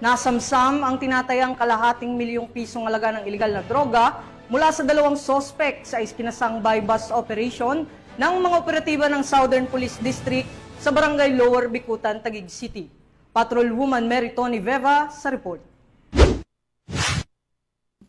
Nasamsam ang tinatayang kalahating milyong pisong halaga ng iligal na droga mula sa dalawang sospek sa iskinasang buy-bust operation ng mga operatiba ng Southern Police District sa Barangay Lower Bicutan, Taguig City. Patrolwoman Mary Tony Veva sa report.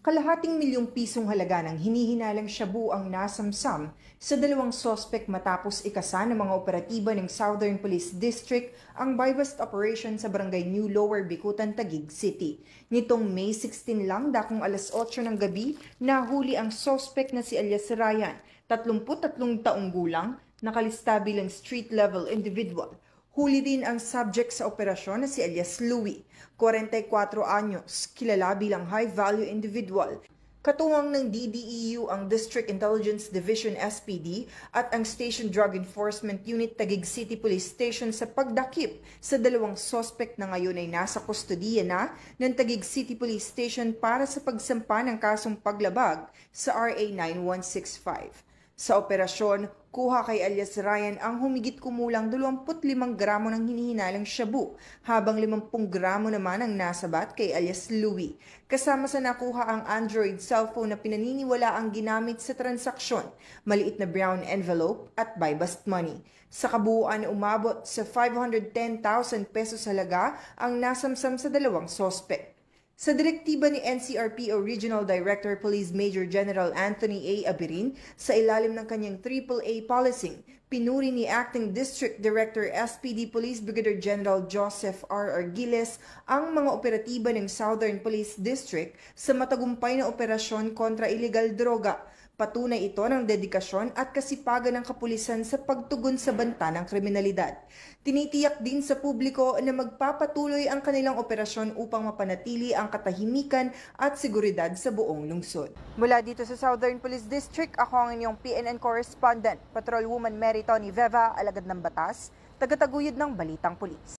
Kalahating milyong pisong halaga ng hinihinalang shabu ang nasamsam sa dalawang sospek matapos ikasa ng mga operatiba ng Southern Police District ang buy-bust operation sa Barangay New Lower Bicutan, Taguig City. Nitong May 16 lang, dakong alas 8 ng gabi, nahuli ang sospek na si Elias Ryan, 33 taong gulang, nakalista bilang street-level individual. Huli din ang subject sa operasyon na si Elias Louie, 44 anyos, kilala bilang high-value individual. Katuwang ng DDEU ang District Intelligence Division SPD at ang Station Drug Enforcement Unit Taguig City Police Station sa pagdakip sa dalawang sospek na ngayon ay nasa kustodiya na ng Taguig City Police Station para sa pagsampa ng kasong paglabag sa RA 9165. Sa operasyon, kuha kay Elias Ryan ang humigit kumulang 25 gramo ng hinihinalang shabu, habang 50 gramo naman ang nasabat kay Elias Louie. Kasama sa nakuha ang Android cellphone na pinaniniwala ang ginamit sa transaksyon, maliit na brown envelope at buy-bust money. Sa kabuuan, umabot sa 510,000 pesos halaga ang nasamsam sa dalawang sospek. Sa direktiba ni NCRPO Regional Director Police Major General Anthony A. Abirin, sa ilalim ng kanyang AAA policy, pinuri ni Acting District Director SPD Police Brigadier General Joseph R. Argiles ang mga operatiba ng Southern Police District sa matagumpay na operasyon kontra iligal droga. Patunay ito ng dedikasyon at kasipagan ng kapulisan sa pagtugon sa banta ng kriminalidad. Tinitiyak din sa publiko na magpapatuloy ang kanilang operasyon upang mapanatili ang katahimikan at seguridad sa buong lungsod. Mula dito sa Southern Police District, ako ang inyong PNN correspondent, Patrolwoman Mary Tony Veva, alagad ng batas, tagataguyod ng Balitang Pulis.